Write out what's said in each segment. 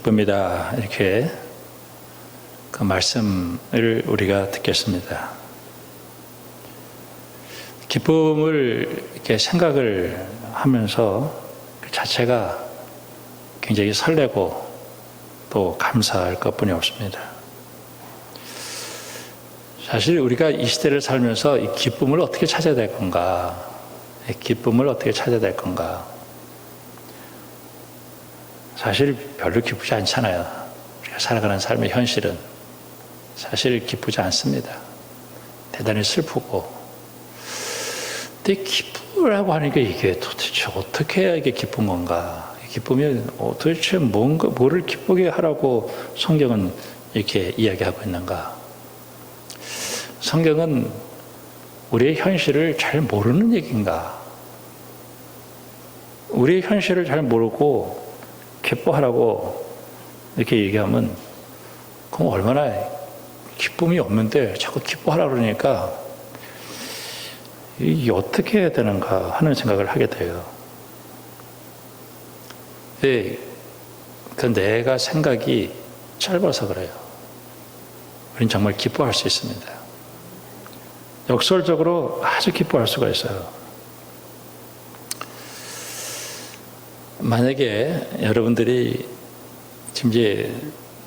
기쁩니다. 이렇게 그 말씀을 우리가 듣겠습니다. 기쁨을 이렇게 생각을 하면서 그 자체가 굉장히 설레고 또 감사할 것뿐이 없습니다. 사실 우리가 이 시대를 살면서 이 기쁨을 어떻게 찾아야 될 건가? 기쁨을 어떻게 찾아야 될 건가? 사실 별로 기쁘지 않잖아요. 우리가 살아가는 삶의 현실은 사실 기쁘지 않습니다. 대단히 슬프고. 근데 기쁘라고 하니까 이게 도대체 어떻게 해야 이게 기쁜 건가? 기쁨이 도대체 뭐를 기쁘게 하라고 성경은 이렇게 이야기하고 있는가? 성경은 우리의 현실을 잘 모르는 얘기인가? 우리의 현실을 잘 모르고 기뻐하라고 이렇게 얘기하면 그럼 얼마나 기쁨이 없는데 자꾸 기뻐하라고 그러니까 이게 어떻게 해야 되는가 하는 생각을 하게 돼요. 그 내가 생각이 짧아서 그래요. 우리는 정말 기뻐할 수 있습니다. 역설적으로 아주 기뻐할 수가 있어요. 만약에 여러분들이 지금 이제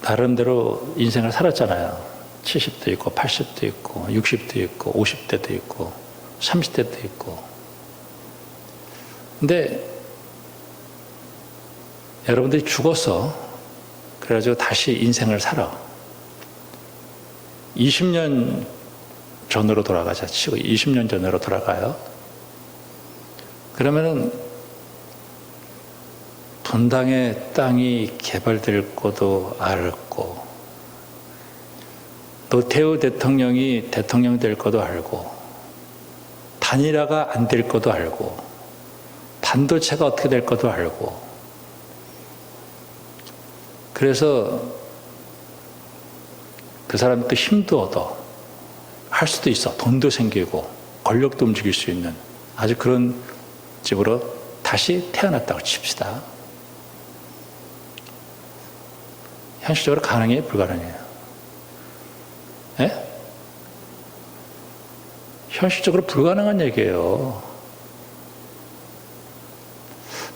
나름대로 인생을 살았잖아요. 70도 있고 80도 있고 60도 있고 50대도 있고 30대도 있고. 근데 여러분들이 죽었어. 그래가지고 다시 인생을 살아. 20년 전으로 돌아가자 치고 20년 전으로 돌아가요. 그러면은 분당의 땅이 개발될 것도 알고, 노태우 대통령이 대통령 될 것도 알고, 단일화가 안 될 것도 알고, 반도체가 어떻게 될 것도 알고. 그래서 그 사람이 또 힘도 얻어 할 수도 있어. 돈도 생기고 권력도 움직일 수 있는 아주 그런 집으로 다시 태어났다고 칩시다. 현실적으로 가능해요? 불가능해요? 예? 현실적으로 불가능한 얘기예요.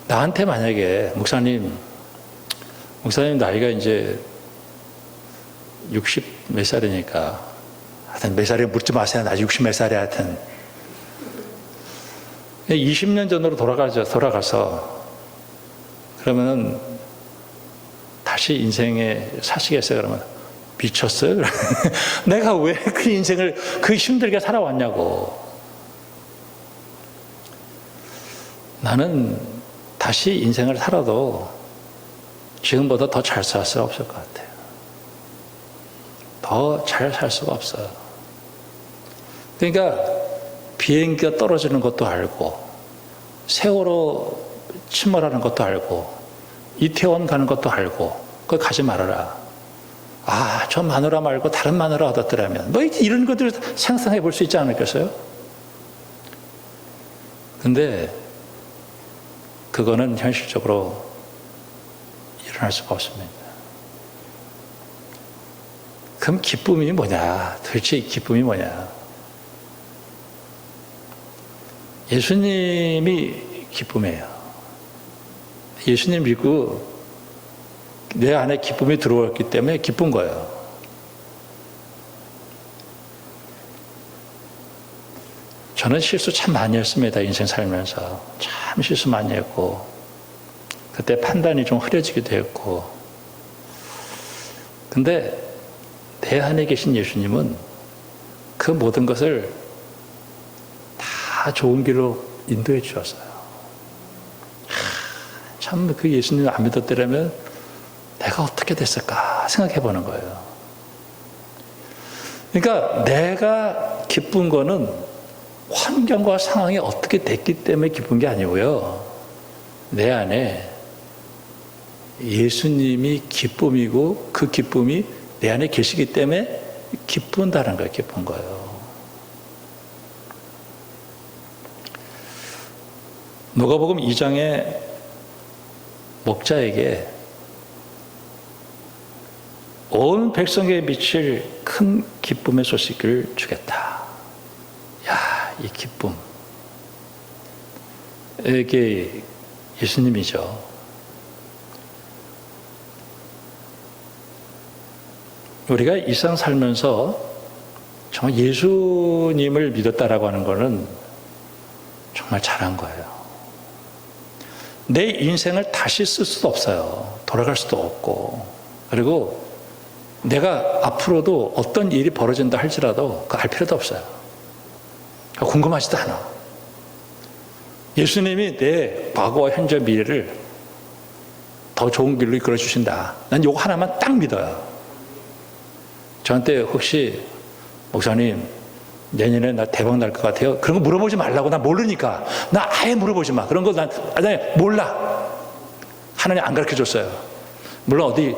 나한테 만약에 목사님 나이가 이제 60 몇 살이니까, 하여튼 몇 살이야 묻지 마세요. 나 60 몇 살이야. 하여튼 20년 전으로 돌아가서 그러면은 다시 인생에 사시겠어요? 그러면 미쳤어요? 내가 왜 그 인생을 그 힘들게 살아왔냐고. 나는 다시 인생을 살아도 지금보다 더 잘 살 수 없을 것 같아요. 더 잘 살 수가 없어요. 그러니까 비행기가 떨어지는 것도 알고, 세월호 침몰하는 것도 알고, 이태원 가는 것도 알고, 그거 가지 말아라. 아, 저 마누라 말고 다른 마누라 얻었더라면, 뭐 이런 것들을 상상해 볼 수 있지 않을겠어요? 근데 그거는 현실적으로 일어날 수가 없습니다. 그럼 기쁨이 뭐냐? 도대체 기쁨이 뭐냐? 예수님이 기쁨이에요. 예수님 믿고 내 안에 기쁨이 들어왔기 때문에 기쁜 거예요. 저는 실수 참 많이 했습니다. 인생 살면서 참 실수 많이 했고, 그때 판단이 좀 흐려지기도 했고. 근데 내 안에 계신 예수님은 그 모든 것을 다 좋은 길로 인도해 주셨어요. 참 그 예수님을 안 믿었더라면 내가 어떻게 됐을까 생각해 보는 거예요. 그러니까 내가 기쁜 거는 환경과 상황이 어떻게 됐기 때문에 기쁜 게 아니고요. 내 안에 예수님이 기쁨이고 그 기쁨이 내 안에 계시기 때문에 기쁜다는 거예요. 기쁜 거예요. 누가복음 2장에 목자에게 온 백성에게 미칠 큰 기쁨의 소식을 주겠다. 야, 이 기쁨. 이게 예수님이죠. 우리가 이 세상 살면서 정말 예수님을 믿었다라고 하는 것은 정말 잘한 거예요. 내 인생을 다시 쓸 수도 없어요. 돌아갈 수도 없고. 그리고 내가 앞으로도 어떤 일이 벌어진다 할지라도 그거 알 필요도 없어요. 궁금하지도 않아. 예수님이 내 과거와 현재 미래를 더 좋은 길로 이끌어 주신다. 난 이거 하나만 딱 믿어요. 저한테 혹시 목사님 내년에 나 대박 날 것 같아요? 그런 거 물어보지 말라고. 나 모르니까. 나 아예 물어보지 마. 그런 거 난 몰라. 하나님 안 가르쳐 줬어요. 물론 어디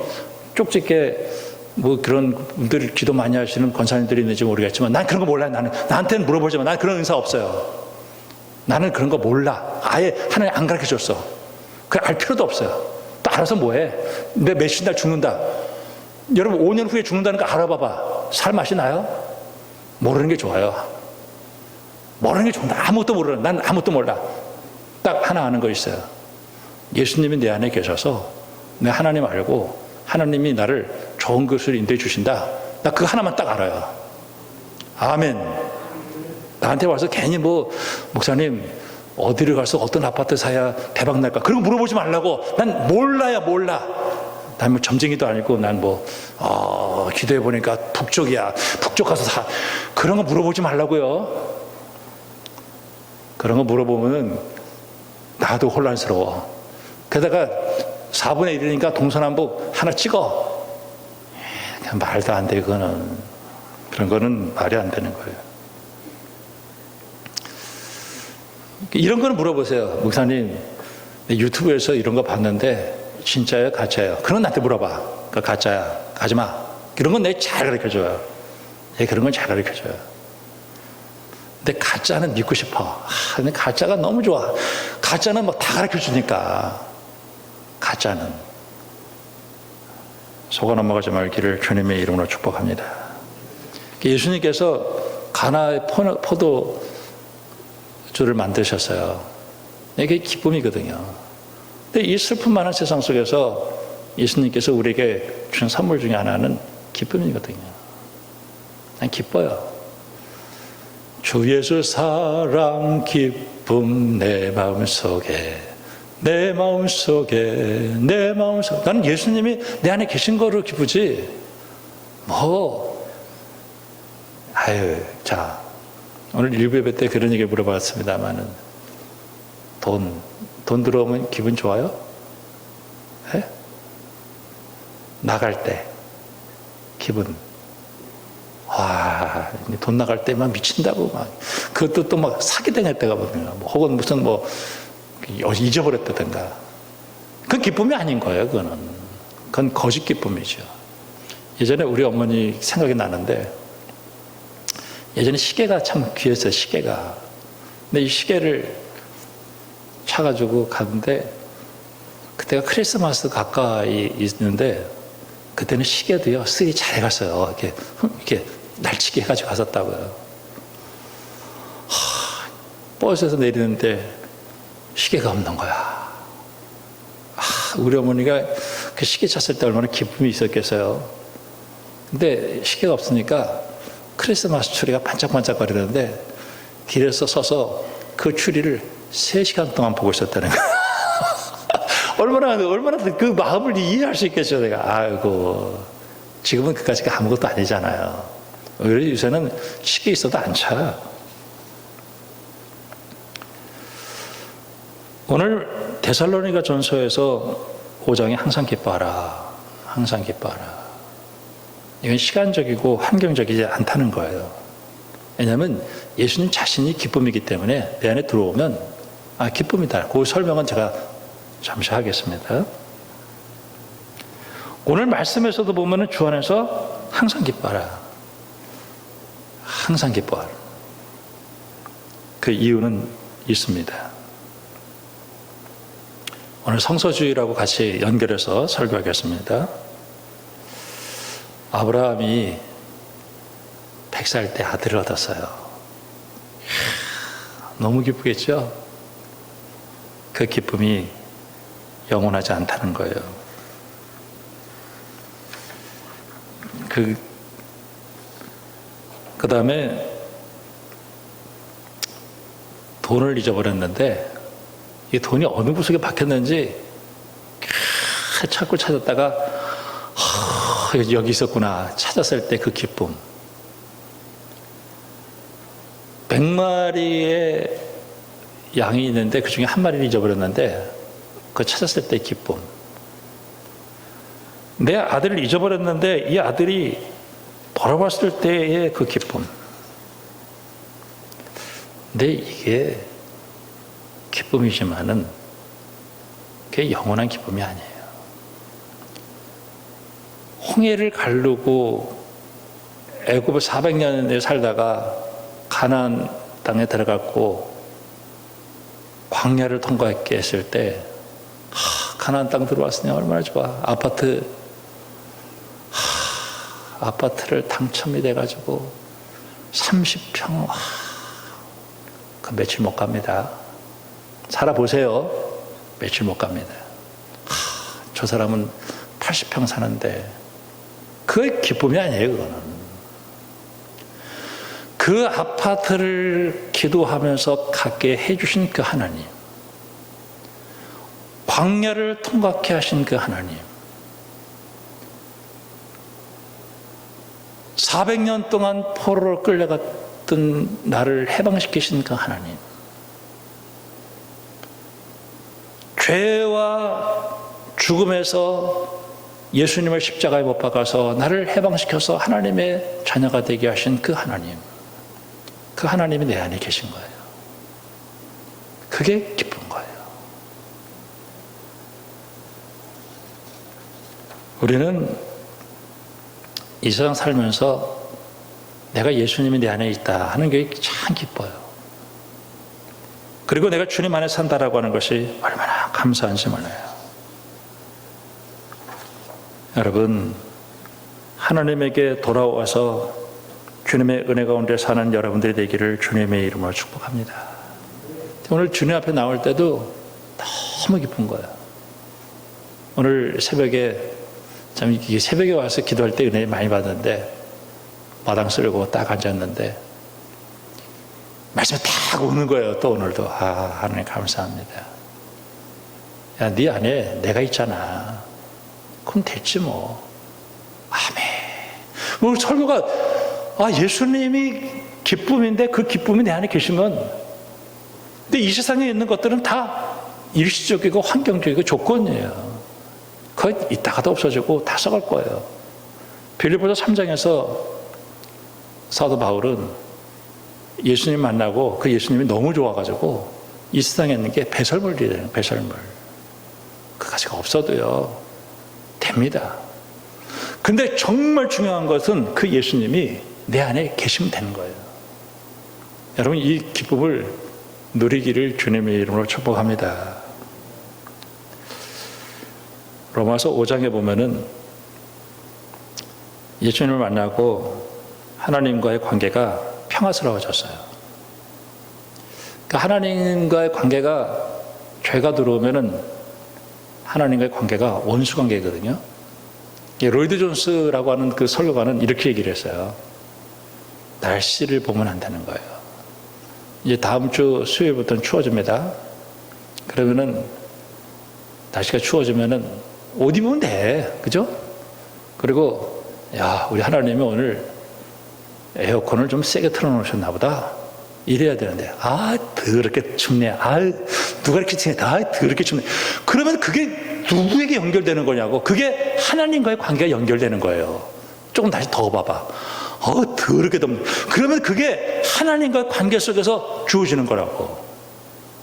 쪽집게 뭐 그런 분들 기도 많이 하시는 권사님들이 있는지 모르겠지만 난 그런 거 몰라요. 나한테는 물어보지 마. 난 그런 은사 없어요. 나는 그런 거 몰라. 아예 하나님 안 가르쳐 줬어. 그래 알 필요도 없어요. 또 알아서 뭐해? 내 몇십 날 죽는다. 여러분 5년 후에 죽는다는 거 알아봐봐. 살 맛이 나요? 모르는 게 좋아요. 모르는 게 좋은데 아무것도 모르는. 난 아무것도 몰라. 딱 하나 아는 거 있어요. 예수님이 내 안에 계셔서 내 하나님 알고 하나님이 나를 좋은 것을 인도해 주신다. 나 그거 하나만 딱 알아요. 아멘. 나한테 와서 괜히 뭐 목사님 어디를 가서 어떤 아파트 사야 대박 날까 그런 거 물어보지 말라고. 난 몰라야 몰라. 난 뭐 점쟁이도 아니고 난 뭐 기도해 보니까 북쪽이야. 북쪽 가서 사. 그런 거 물어보지 말라고요. 그런 거 물어보면은 나도 혼란스러워. 게다가 4분의 1이니까 동서남북 하나 찍어. 그냥 말도 안 돼. 그거는 그런 거는 말이 안 되는 거예요. 이런 거는 물어보세요. 목사님 유튜브에서 이런 거 봤는데 진짜예요? 가짜예요? 그런 나한테 물어봐. 그 가짜야. 가지마. 이런 건 내가 잘 가르쳐줘요. 그런 건 잘 가르쳐줘요. 근데 가짜는 믿고 싶어. 근데 가짜가 너무 좋아. 가짜는 막 다 가르쳐주니까. 가짜는. 속아 넘어가지 말기를 주님의 이름으로 축복합니다. 예수님께서 가나의 포도주를 만드셨어요. 이게 기쁨이거든요. 근데 이 슬픔 많은 세상 속에서 예수님께서 우리에게 준 선물 중에 하나는 기쁨이거든요. 난 기뻐요. 주 예수 사랑 기쁨 내 마음속에 나는 예수님이 내 안에 계신 거를 기쁘지 자 오늘 일부 예배 때 그런 얘기 물어봤습니다만은 돈 들어오면 기분 좋아요? 네? 나갈 때 기분 돈 나갈 때만 미친다고 막 그것도 또 막 사기당할 때가 보면 혹은 무슨 잊어버렸다든가 그건 기쁨이 아닌 거예요. 그건 거짓 기쁨이죠. 예전에 우리 어머니 생각이 나는데 예전에 시계가 참 귀했어요. 시계가. 근데 이 시계를 차가지고 갔는데 그때가 크리스마스 가까이 있는데 그때는 시계도요 쓰기 잘해갔어요. 이렇게 날치기 해가지고 갔었다고요. 버스에서 내리는데 시계가 없는 거야. 우리 어머니가 그 시계 찼을 때 얼마나 기쁨이 있었겠어요. 근데 시계가 없으니까 크리스마스 추리가 반짝반짝거리는데 길에서 서서 그 추리를 3시간 동안 보고 있었다는 거예요. 얼마나 그 마음을 이해할 수 있겠죠, 내가. 아이고, 지금은 그까지가 아무것도 아니잖아요. 오히려 요새는 시계 있어도 안 차. 오늘 데살로니가 전서에서 5장에 항상 기뻐하라. 항상 기뻐하라. 이건 시간적이고 환경적이지 않다는 거예요. 왜냐하면 예수님 자신이 기쁨이기 때문에 내 안에 들어오면 기쁨이다. 그 설명은 제가 잠시 하겠습니다. 오늘 말씀에서도 보면 주 안에서 항상 기뻐하라. 항상 기뻐하라. 그 이유는 있습니다. 오늘 성서주의라고 같이 연결해서 설교하겠습니다. 아브라함이 100살 때 아들을 얻었어요. 너무 기쁘겠죠? 그 기쁨이 영원하지 않다는 거예요. 그 다음에 돈을 잊어버렸는데 이 돈이 어느 구석에 박혔는지 찾고 찾았다가 여기 있었구나 찾았을 때 그 기쁨. 100마리의 양이 있는데 그 중에 한 마리를 잊어버렸는데 그 찾았을 때의 기쁨. 내 아들을 잊어버렸는데 이 아들이 돌아왔을 때의 그 기쁨. 근데 이게 기쁨이지만은 그게 영원한 기쁨이 아니에요. 홍해를 가르고 애굽을 400년을 살다가 가나안 땅에 들어갔고 광야를 통과했게 했을 때 가나안 땅 들어왔으니 얼마나 좋아. 아파트를 당첨이 돼가지고 30평 그 며칠 못 갑니다. 살아보세요. 며칠 못 갑니다. 저 사람은 80평 사는데 그게 기쁨이 아니에요. 그거는 그 아파트를 기도하면서 갖게 해주신 그 하나님, 광야를 통과케 하신 그 하나님, 400년 동안 포로로 끌려갔던 나를 해방시키신 그 하나님, 죄와 죽음에서 예수님을 십자가에 못 박아서 나를 해방시켜서 하나님의 자녀가 되게 하신 그 하나님, 그 하나님이 내 안에 계신 거예요. 그게 기쁜 거예요. 우리는 이 세상 살면서 내가 예수님이 내 안에 있다 하는 게 참 기뻐요. 그리고 내가 주님 안에 산다라고 하는 것이 얼마나 감사한지 몰라요. 여러분, 하나님에게 돌아와서 주님의 은혜 가운데 사는 여러분들이 되기를 주님의 이름으로 축복합니다. 오늘 주님 앞에 나올 때도 너무 기쁜 거예요. 오늘 새벽에 참 이게 새벽에 와서 기도할 때 은혜 많이 받았는데 마당 쓸고 딱 앉았는데 말씀이 딱 오는 거예요. 또 오늘도 하나님 감사합니다. 야, 네 안에 내가 있잖아. 그럼 됐지 뭐. 아멘. 오늘 설교가 예수님이 기쁨인데 그 기쁨이 내 안에 계시면, 근데 이 세상에 있는 것들은 다 일시적이고 환경적이고 조건이에요. 그거 있다가도 없어지고 다 썩을 거예요. 빌립보서 3장에서 사도 바울은 예수님 만나고 그 예수님이 너무 좋아가지고 이 세상에 있는 게 배설물이래요. 배설물. 그 가치가 없어도요 됩니다. 근데 정말 중요한 것은 그 예수님이 내 안에 계시면 되는 거예요. 여러분, 이 기쁨을 누리기를 주님의 이름으로 축복합니다. 로마서 5장에 보면은 예수님을 만나고 하나님과의 관계가 평화스러워졌어요. 그러니까 하나님과의 관계가, 죄가 들어오면은 하나님과의 관계가 원수 관계거든요. 로이드 존스라고 하는 그 설교가는 이렇게 얘기를 했어요. 날씨를 보면 안다는 거예요. 이제 다음 주 수요일부터는 추워집니다. 그러면은 날씨가 추워지면은 옷 입으면 돼. 그죠? 그리고 우리 하나님이 오늘 에어컨을 좀 세게 틀어놓으셨나 보다. 이래야 되는데 더럽게 춥네. 누가 이렇게 춥네. 더럽게 춥네. 그러면 그게 누구에게 연결되는 거냐고. 그게 하나님과의 관계가 연결되는 거예요. 조금 다시 더 봐봐. 더럽게 덥네. 그러면 그게 하나님과의 관계 속에서 주어지는 거라고.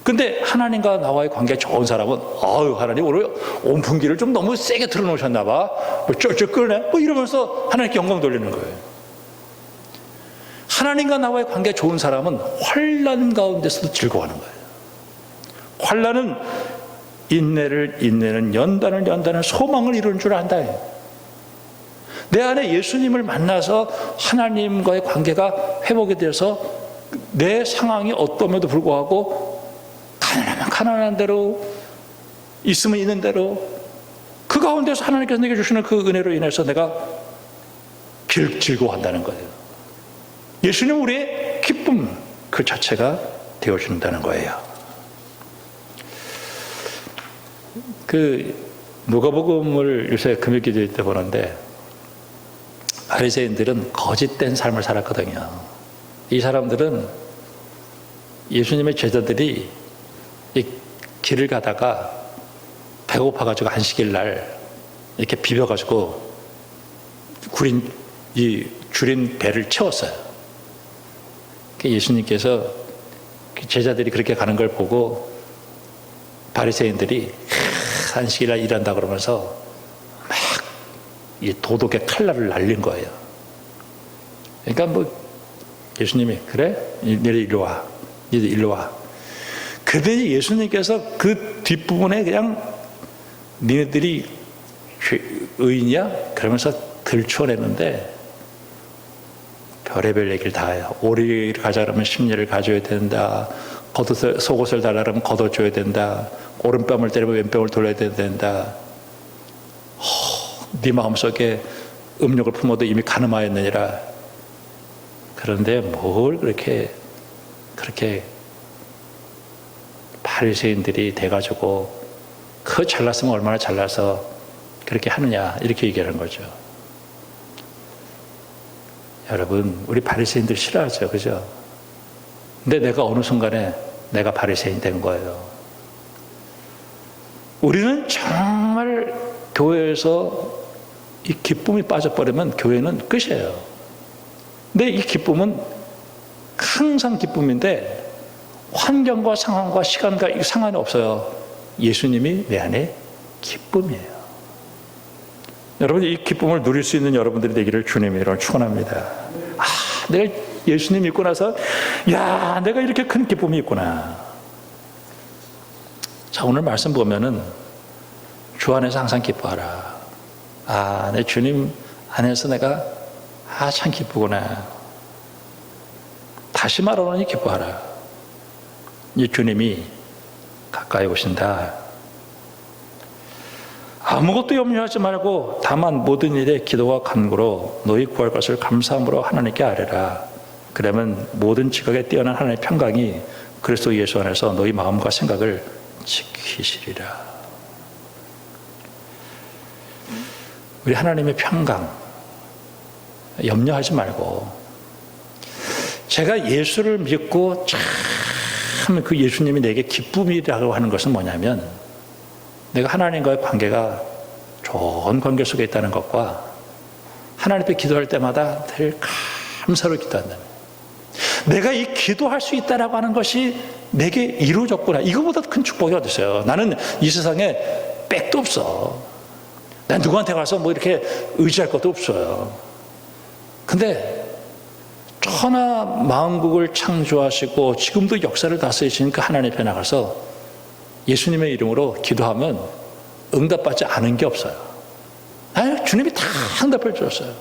근데 하나님과 나와의 관계가 좋은 사람은 하나님 오늘 온풍기를 좀 너무 세게 틀어놓으셨나 봐. 쩔쩔 끓네. 이러면서 하나님께 영광 돌리는 거예요. 하나님과 나와의 관계가 좋은 사람은 환난 가운데서도 즐거워하는 거예요. 환난은 인내는 연단을 소망을 이루는 줄 안다. 내 안에 예수님을 만나서 하나님과의 관계가 회복이 돼서 내 상황이 어떠면도 불구하고 가난하면 가난한 대로, 있으면 있는 대로 그 가운데서 하나님께서 내게 주시는 그 은혜로 인해서 내가 즐거워한다는 거예요. 예수님 우리의 기쁨 그 자체가 되어준다는 거예요. 그 누가복음을 요새 금요기도회 때 보는데 바리새인들은 거짓된 삶을 살았거든요. 이 사람들은 예수님의 제자들이 이 길을 가다가 배고파가지고 안식일 날 이렇게 비벼가지고 줄인 배를 채웠어요. 예수님께서 제자들이 그렇게 가는 걸 보고 바리새인들이 안식일 날 일한다 그러면서 막 이 도덕의 칼날을 날린 거예요. 그러니까 뭐 예수님이 그래? 니들 일로 와. 니들 일로 와. 그랬더니 예수님께서 그 뒷부분에 그냥 니네들이 의인이야? 그러면서 들춰내는데 별의별 얘기를 다 해요. 오리를 가자 그러면 심리를 가져야 된다. 속옷을 달라 그러면 걷어줘야 된다. 오른뺨을 때리면 왼뺨을 돌려야 된다. 네 마음속에 음욕을 품어도 이미 가늠하였느니라. 그런데 뭘 그렇게 바리새인들이 돼가지고 그 잘났으면 얼마나 잘나서 그렇게 하느냐 이렇게 얘기하는 거죠. 여러분 우리 바리새인들 싫어하죠, 그죠? 근데 내가 어느 순간에 내가 바리새인 된 거예요. 우리는 정말 교회에서 이 기쁨이 빠져버리면 교회는 끝이에요. 근데 이 기쁨은 항상 기쁨인데 환경과 상황과 시간과 상관이 없어요. 예수님이 내 안에 기쁨이에요. 여러분 이 기쁨을 누릴 수 있는 여러분들이 되기를 주님으로 축원합니다. 내가 예수님 믿고 나서 야 내가 이렇게 큰 기쁨이 있구나. 자 오늘 말씀 보면은 주 안에서 항상 기뻐하라. 내 주님 안에서 내가 참 기쁘구나. 다시 말하노니 기뻐하라. 이 주님이 가까이 오신다. 아무것도 염려하지 말고 다만 모든 일에 기도와 간구로 너희 구할 것을 감사함으로 하나님께 아뢰라. 그러면 모든 지각에 뛰어난 하나님의 평강이 그리스도 예수 안에서 너희 마음과 생각을 지키시리라. 우리 하나님의 평강 염려하지 말고, 제가 예수를 믿고 참 그 예수님이 내게 기쁨이라고 하는 것은 뭐냐면 내가 하나님과의 관계가 좋은 관계 속에 있다는 것과 하나님 앞에 기도할 때마다 늘 감사로 기도한다는, 내가 이 기도할 수 있다라고 하는 것이 내게 이루어졌구나. 이거보다 큰 축복이 어디 있어요. 나는 이 세상에 백도 없어. 난 누구한테 가서 뭐 이렇게 의지할 것도 없어요. 근데 천하 만국을 창조하시고 지금도 역사를 다스리시는 그 하나님 앞에 나가서 예수님의 이름으로 기도하면 응답받지 않은 게 없어요. 주님이 다 응답해 주셨어요.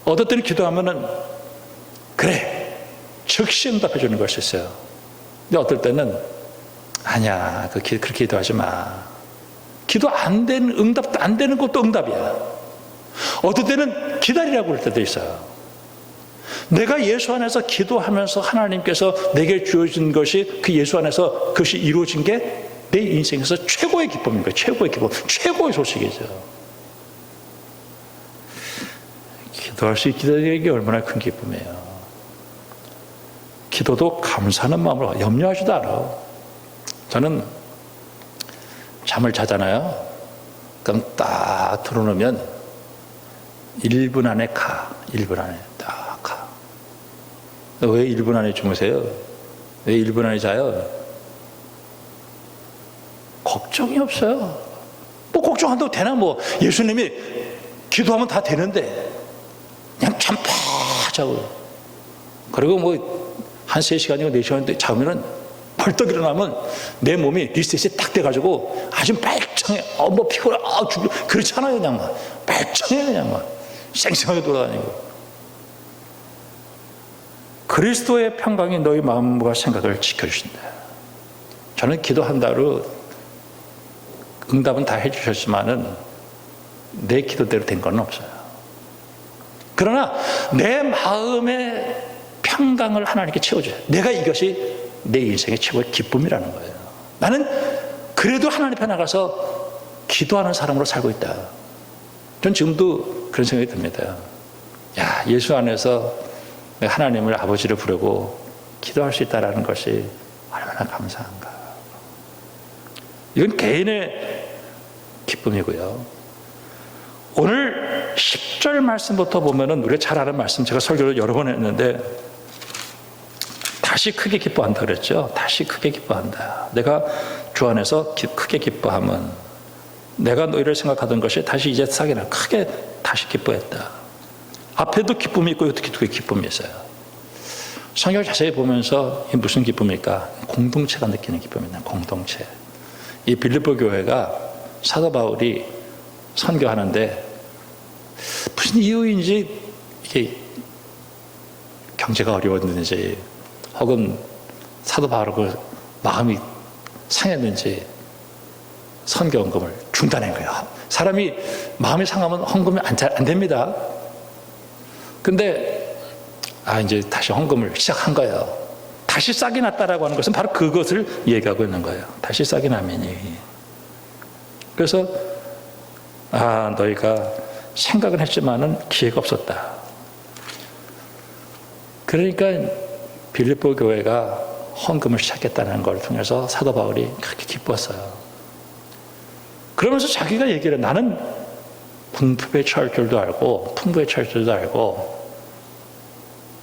어떨 때는 기도하면은 그래 즉시 응답해 주는 것이 있어요. 근데 어떨 때는 아니야 그렇게 기도하지 마. 기도 안 되는, 응답도 안 되는 것도 응답이야. 어떨 때는 기다리라고 할 때도 있어요. 내가 예수 안에서 기도하면서 하나님께서 내게 주어진 것이 그 예수 안에서 그것이 이루어진 게 내 인생에서 최고의 기쁨인 거예요. 최고의 기쁨, 최고의 소식이죠. 기도할 수 있게 게 얼마나 큰 기쁨이에요. 기도도 감사하는 마음으로 염려하지도 않아. 저는 잠을 자잖아요. 그럼 딱 들어놓으면 1분 안에 가. 1분 안에 딱 가. 왜 1분 안에 주무세요? 왜 1분 안에 자요? 걱정이 없어요. 뭐 걱정한다고 되나? 뭐 예수님이 기도하면 다 되는데 그냥 잠 팍 자고, 그리고 뭐 한 3시간이고 4시간 자면은 벌떡 일어나면 내 몸이 리셋이 딱 돼가지고 아주 멀쩡해. 뭐 피곤해. 그렇잖아요. 그냥 막 멀쩡해. 그냥 막 쌩쌩하게 돌아다니고. 그리스도의 평강이 너희 마음과 생각을 지켜주신다. 저는 기도한다로 응답은 다 해주셨지만은 내 기도대로 된 건 없어요. 그러나 내 마음의 평강을 하나님께 채워줘요. 내가 이것이 내 인생의 최고의 기쁨이라는 거예요. 나는 그래도 하나님 앞에 나가서 기도하는 사람으로 살고 있다. 전 지금도 그런 생각이 듭니다. 야, 예수 안에서 하나님을 아버지를 부르고 기도할 수 있다는 것이 얼마나 감사한가. 이건 개인의 기쁨이고요. 오늘 10절 말씀부터 보면은 우리가 잘 아는 말씀, 제가 설교를 여러 번 했는데 다시 크게 기뻐한다 그랬죠. 다시 크게 기뻐한다. 내가 주 안에서 크게 기뻐함은 내가 너희를 생각하던 것이 다시 이제 사기나 크게 다시 기뻐했다. 앞에도 기쁨이 있고 특히 두 개의 기쁨이 있어요. 성경을 자세히 보면서 이게 무슨 기쁨일까? 공동체가 느끼는 기쁨이다. 공동체. 이 빌립보 교회가 사도 바울이 선교하는데 무슨 이유인지 이게 경제가 어려웠는지 혹은 사도 바울의 마음이 상했는지 선교 헌금을 중단한 거예요. 사람이 마음이 상하면 헌금이 안 됩니다. 근데 이제 다시 헌금을 시작한 거예요. 다시 싹이 났다라고 하는 것은 바로 그것을 얘기하고 있는 거예요. 다시 싹이 나면이. 그래서 너희가 생각은 했지만은 기회가 없었다. 그러니까 빌립보 교회가 헌금을 시작했다는 걸 통해서 사도 바울이 그렇게 기뻤어요. 그러면서 자기가 얘기를 나는 풍부에 처할 줄도 알고 풍부에 처할 줄도 알고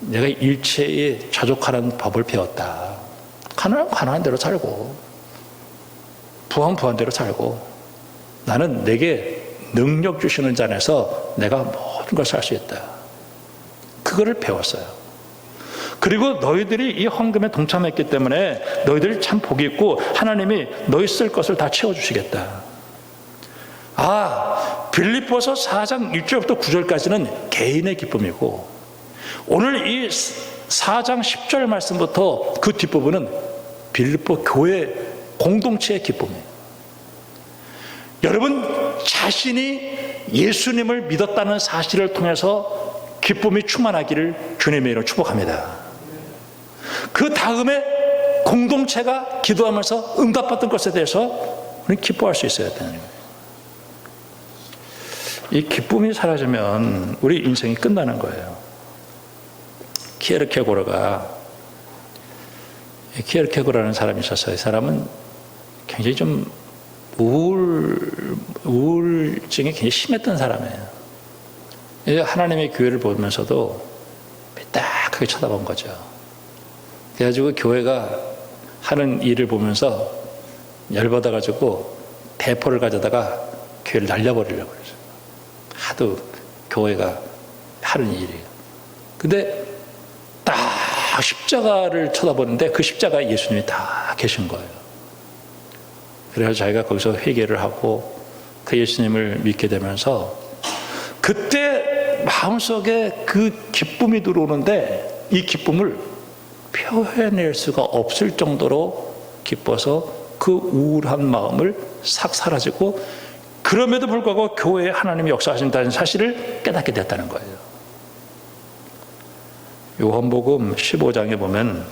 내가 일체에 자족하는 법을 배웠다. 가난한 가난한 대로 살고 부한 부한 대로 살고 나는 내게 능력 주시는 자 안에서 내가 모든 것을 할 수 있다. 그거를 배웠어요. 그리고 너희들이 이 헌금에 동참했기 때문에 너희들이 참 복이 있고 하나님이 너희 쓸 것을 다 채워주시겠다. 빌립보서 4장 1절부터 9절까지는 개인의 기쁨이고 오늘 이 4장 10절 말씀부터 그 뒷부분은 빌립보 교회 공동체의 기쁨이에요. 여러분 자신이 예수님을 믿었다는 사실을 통해서 기쁨이 충만하기를 주님의 이름으로 축복합니다. 그 다음에 공동체가 기도하면서 응답받은 것에 대해서 우리는 기뻐할 수 있어야 되는 거예요. 이 기쁨이 사라지면 우리 인생이 끝나는 거예요. 키에르케고라는 사람이 있었어요. 이 사람은 굉장히 좀 우울증이 굉장히 심했던 사람이에요. 하나님의 교회를 보면서도 삐딱하게 쳐다본 거죠. 그래가지고 교회가 하는 일을 보면서 열받아가지고 대포를 가져다가 교회를 날려버리려고 그랬어요. 하도 교회가 하는 일이에요. 근데 딱 십자가를 쳐다보는데 그 십자가에 예수님이 다 계신 거예요. 그래서 자기가 거기서 회개를 하고 그 예수님을 믿게 되면서 그때 마음속에 그 기쁨이 들어오는데 이 기쁨을 표현할 수가 없을 정도로 기뻐서 그 우울한 마음을 싹 사라지고 그럼에도 불구하고 교회에 하나님이 역사하신다는 사실을 깨닫게 됐다는 거예요. 요한복음 15장에 보면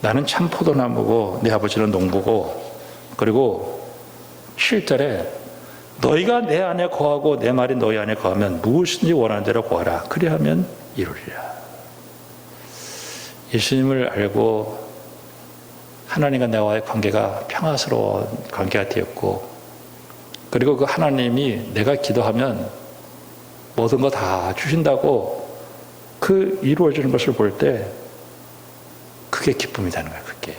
나는 참 포도나무고 내 아버지는 농부고 그리고 7절에 너희가 내 안에 거하고 내 말이 너희 안에 거하면 무엇이든지 원하는 대로 구하라. 그리하면 이루리라. 예수님을 알고 하나님과 나와의 관계가 평화스러운 관계가 되었고 그리고 그 하나님이 내가 기도하면 모든 거 다 주신다고 그 이루어지는 것을 볼 때 그게 기쁨이 되는 거예요. 그게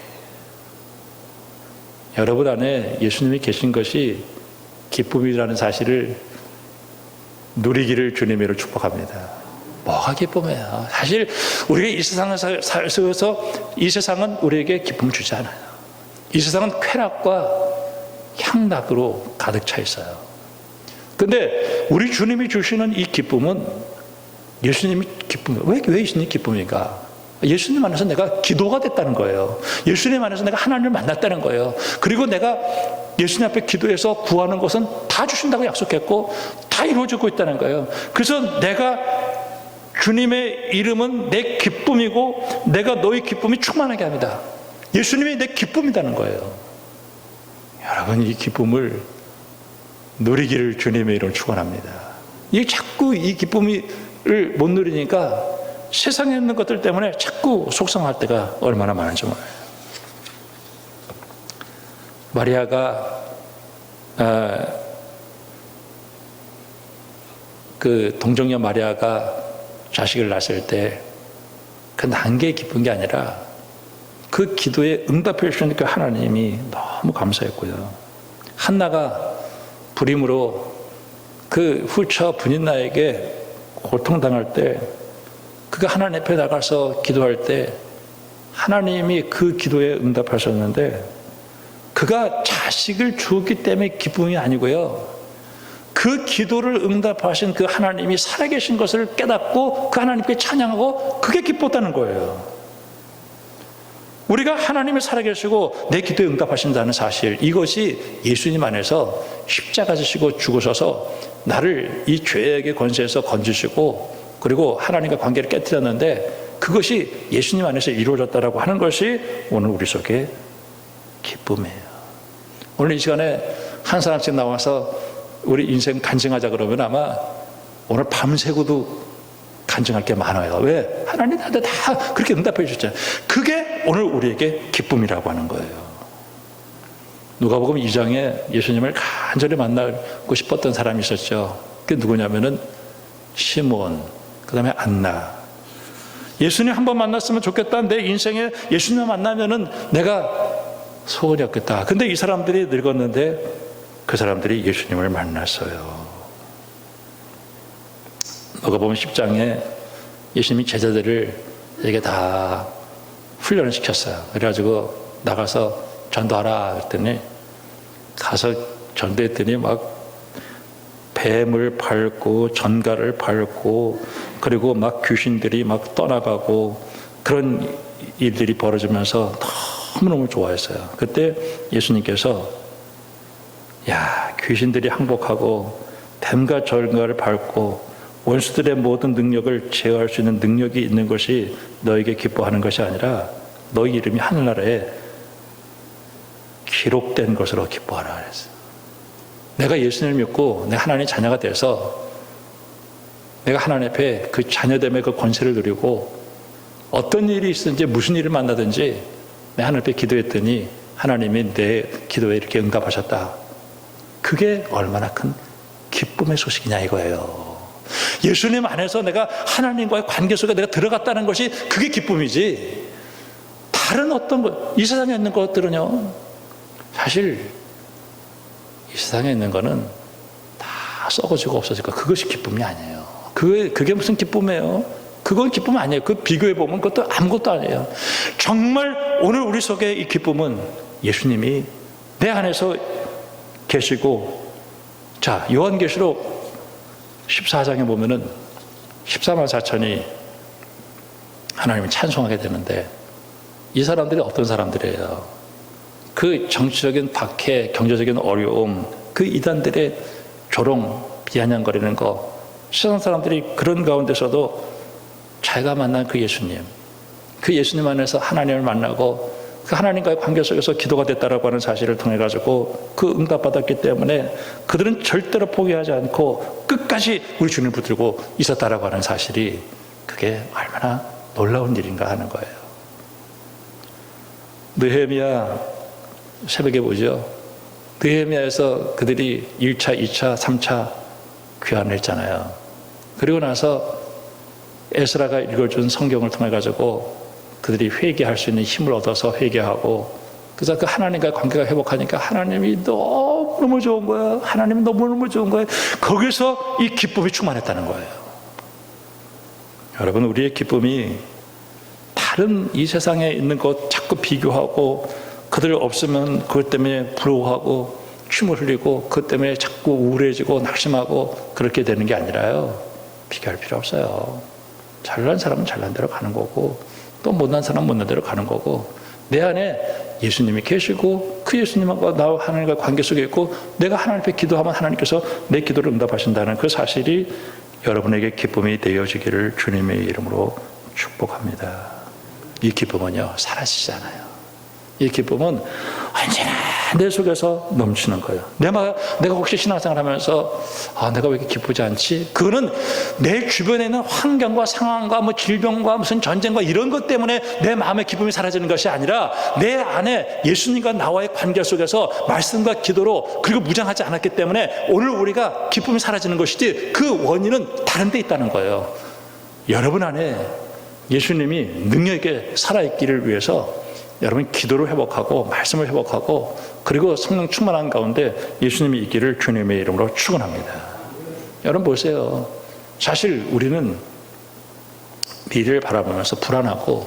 여러분 안에 예수님이 계신 것이 기쁨이라는 사실을 누리기를 주님으로 축복합니다. 뭐가 기쁨이에요? 사실 우리가 이 세상을 살면서 이 세상은 우리에게 기쁨을 주지 않아요. 이 세상은 쾌락과 향락으로 가득 차 있어요. 근데 우리 주님이 주시는 이 기쁨은 예수님이 기쁨이에요. 왜 예수님이 기쁨인가? 예수님 안에서 내가 기도가 됐다는 거예요. 예수님 안에서 내가 하나님을 만났다는 거예요. 그리고 내가 예수님 앞에 기도해서 구하는 것은 다 주신다고 약속했고 다 이루어지고 있다는 거예요. 그래서 내가 주님의 이름은 내 기쁨이고 내가 너희 기쁨이 충만하게 합니다. 예수님이 내 기쁨이라는 거예요. 여러분, 이 기쁨을 누리기를 주님의 이름으로 축원합니다. 이 자꾸 이 기쁨을 못 누리니까 세상에 있는 것들 때문에 자꾸 속상할 때가 얼마나 많은지 몰라요. 마리아가 그 동정녀 마리아가 자식을 낳았을 때 그 난 게 기쁜 게 아니라 그 기도에 응답해 주시는 그 하나님이 너무 감사했고요. 한나가 불임으로 그 후처 분인나에게 고통당할 때 그가 하나님 앞에 나가서 기도할 때 하나님이 그 기도에 응답하셨는데 그가 자식을 주었기 때문에 기쁨이 아니고요. 그 기도를 응답하신 그 하나님이 살아계신 것을 깨닫고 그 하나님께 찬양하고 그게 기뻤다는 거예요. 우리가 하나님이 살아계시고 내 기도에 응답하신다는 사실, 이것이 예수님 안에서 십자가 지시고 죽으셔서 나를 이 죄악의 권세에서 건지시고 그리고 하나님과 관계를 깨뜨렸는데 그것이 예수님 안에서 이루어졌다라고 하는 것이 오늘 우리 속에 기쁨이에요. 오늘 이 시간에 한 사람씩 나와서 우리 인생 간증하자 그러면 아마 오늘 밤새고도 간증할 게 많아요. 왜? 하나님 나한테 다 그렇게 응답해 주셨잖아요. 그게 오늘 우리에게 기쁨이라고 하는 거예요. 누가복음 2장에 예수님을 간절히 만나고 싶었던 사람이 있었죠. 그게 누구냐면은 시몬, 그 다음에 안나. 예수님 한번 만났으면 좋겠다. 내 인생에 예수님 만나면은 내가 소원이 없겠다. 근데 이 사람들이 늙었는데 그 사람들이 예수님을 만났어요. 누가복음 10장에 예수님이 제자들을 이게 다 훈련을 시켰어요. 그래가지고 나가서 전도하라 했더니 가서 전도했더니 막 뱀을 밟고 전갈을 밟고 그리고 막 귀신들이 막 떠나가고 그런 일들이 벌어지면서 너무너무 좋아했어요. 그때 예수님께서 야, 귀신들이 항복하고 뱀과 전갈을 밟고 원수들의 모든 능력을 제어할 수 있는 능력이 있는 것이 너에게 기뻐하는 것이 아니라 너희 이름이 하늘나라에 기록된 것으로 기뻐하라 그랬어요. 내가 예수님을 믿고 내가 하나님의 자녀가 돼서 내가 하나님 앞에 그 자녀됨의 그 권세를 누리고 어떤 일이 있든지 무슨 일을 만나든지 내가 하나님 앞에 기도했더니 하나님이 내 기도에 이렇게 응답하셨다. 그게 얼마나 큰 기쁨의 소식이냐 이거예요. 예수님 안에서 내가 하나님과의 관계 속에 내가 들어갔다는 것이 그게 기쁨이지. 다른 어떤 것, 이 세상에 있는 것들은요, 사실 이 세상에 있는 거는 다 썩어지고 없어질 거야. 그것이 기쁨이 아니에요. 그게 무슨 기쁨이에요? 그건 기쁨 아니에요. 그 비교해보면 그것도 아무것도 아니에요. 정말 오늘 우리 속에 이 기쁨은 예수님이 내 안에서 계시고, 자, 요한계시록 14장에 보면은 14만 4천이 하나님을 찬송하게 되는데 이 사람들이 어떤 사람들이에요? 그 정치적인 박해, 경제적인 어려움, 그 이단들의 조롱, 비아냥거리는 거, 세상 사람들이 그런 가운데서도 자기가 만난 그 예수님 안에서 하나님을 만나고 그 하나님과의 관계 속에서 기도가 됐다라고 하는 사실을 통해 가지고 그 응답받았기 때문에 그들은 절대로 포기하지 않고 끝까지 우리 주님을 붙들고 있었다라고 하는 사실이 그게 얼마나 놀라운 일인가 하는 거예요. 느헤미야 새벽에 보죠. 느헤미야에서 그들이 1차, 2차, 3차 귀환을 했잖아요. 그리고 나서 에스라가 읽어준 성경을 통해 가지고 그들이 회개할 수 있는 힘을 얻어서 회개하고 그래서 그 하나님과의 관계가 회복하니까 하나님이 너무너무 좋은 거예요. 하나님이 너무너무 좋은 거예요. 거기서 이 기쁨이 충만했다는 거예요. 여러분, 우리의 기쁨이 다른 이 세상에 있는 것 자꾸 비교하고 그들 없으면 그것 때문에 부러워하고 춤을 흘리고 그것 때문에 자꾸 우울해지고 낙심하고 그렇게 되는 게 아니라요. 비교할 필요 없어요. 잘난 사람은 잘난 대로 가는 거고 또 못난 사람은 못난 대로 가는 거고 내 안에 예수님이 계시고 그 예수님과 나와 하나님과 관계 속에 있고 내가 하나님 앞에 기도하면 하나님께서 내 기도를 응답하신다는 그 사실이 여러분에게 기쁨이 되어지기를 주님의 이름으로 축복합니다. 이 기쁨은요 사라지잖아요. 이 기쁨은 언제나 내 속에서 넘치는 거예요. 내가 혹시 신앙생활 하면서 내가 왜 이렇게 기쁘지 않지? 그거는 내 주변에 있는 환경과 상황과 뭐 질병과 무슨 전쟁과 이런 것 때문에 내 마음의 기쁨이 사라지는 것이 아니라 내 안에 예수님과 나와의 관계 속에서 말씀과 기도로 그리고 무장하지 않았기 때문에 오늘 우리가 기쁨이 사라지는 것이지 그 원인은 다른 데 있다는 거예요. 여러분 안에 예수님이 능력 있게 살아있기를 위해서 여러분 기도를 회복하고 말씀을 회복하고 그리고 성령 충만한 가운데 예수님이 있기를 주님의 이름으로 축원합니다. 여러분 보세요. 사실 우리는 미래를 바라보면서 불안하고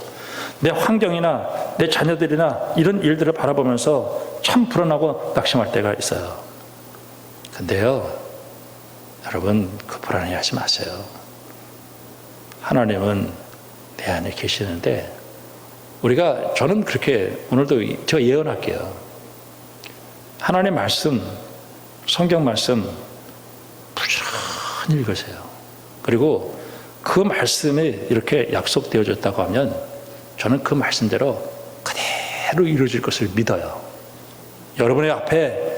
내 환경이나 내 자녀들이나 이런 일들을 바라보면서 참 불안하고 낙심할 때가 있어요. 근데요 여러분 그 불안해하지 마세요. 하나님은 내 안에 계시는데 저는 그렇게 오늘도 제가 예언할게요. 하나님의 말씀, 성경 말씀 부지런히 읽으세요. 그리고 그 말씀이 이렇게 약속되어졌다고 하면 저는 그 말씀대로 그대로 이루어질 것을 믿어요. 여러분의 앞에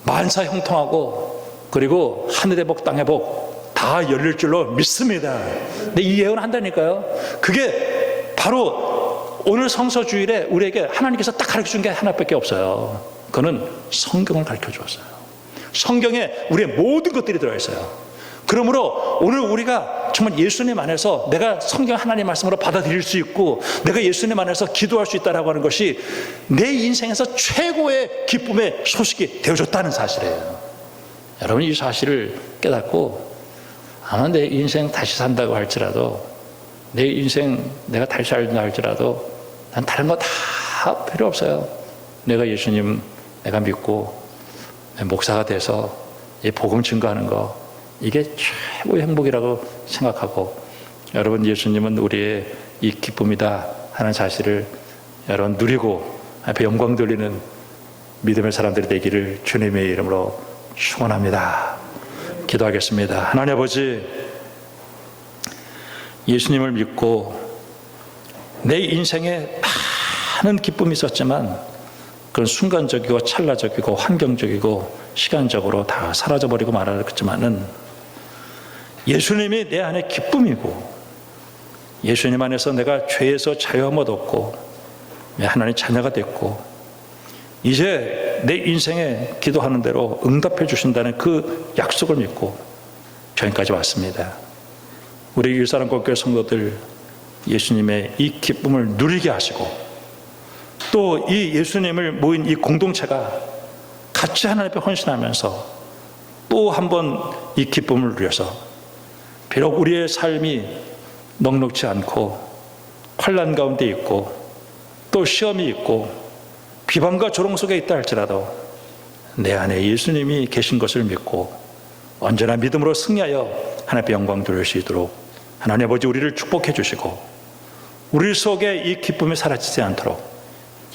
만사 형통하고 그리고 하늘의 복 땅의 복 다 열릴 줄로 믿습니다. 근데 이 예언을 한다니까요. 그게 바로 오늘 성서주일에 우리에게 하나님께서 딱 가르쳐준 게 하나밖에 없어요. 그거는 성경을 가르쳐 주었어요. 성경에 우리의 모든 것들이 들어있어요. 그러므로 오늘 우리가 정말 예수님 안에서 내가 성경 하나님 말씀으로 받아들일 수 있고 내가 예수님 안에서 기도할 수 있다고 하는 것이 내 인생에서 최고의 기쁨의 소식이 되어줬다는 사실이에요. 여러분 이 사실을 깨닫고 아마 내 인생 다시 산다고 할지라도 내 인생 내가 다시 살다 할지라도 난 다른 거 다 필요 없어요. 내가 예수님 내가 믿고 목사가 돼서 이 복음 증거하는 거 이게 최고의 행복이라고 생각하고 여러분 예수님은 우리의 이 기쁨이다 하는 사실을 여러분 누리고 앞에 영광 돌리는 믿음의 사람들이 되기를 주님의 이름으로 축원합니다. 기도하겠습니다. 하나님 아버지 예수님을 믿고 내 인생에 많은 기쁨이 있었지만 그건 순간적이고 찰나적이고 환경적이고 시간적으로 다 사라져버리고 말았지만은 예수님이 내 안에 기쁨이고 예수님 안에서 내가 죄에서 자유함을 얻었고 하나님의 자녀가 됐고 이제 내 인생에 기도하는 대로 응답해 주신다는 그 약속을 믿고 저희까지 왔습니다. 우리 일사랑국교회 성도들 예수님의 이 기쁨을 누리게 하시고 또 이 예수님을 모인 이 공동체가 같이 하나님 앞에 헌신하면서 또 한 번 이 기쁨을 누려서 비록 우리의 삶이 넉넉지 않고 환난 가운데 있고 또 시험이 있고 비방과 조롱 속에 있다 할지라도 내 안에 예수님이 계신 것을 믿고 언제나 믿음으로 승리하여 하나님의 영광 돌릴 수 있도록 하나님 아버지 우리를 축복해 주시고 우리 속에 이 기쁨이 사라지지 않도록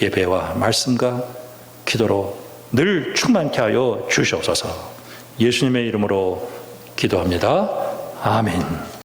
예배와 말씀과 기도로 늘 충만케 하여 주시옵소서. 예수님의 이름으로 기도합니다. 아멘.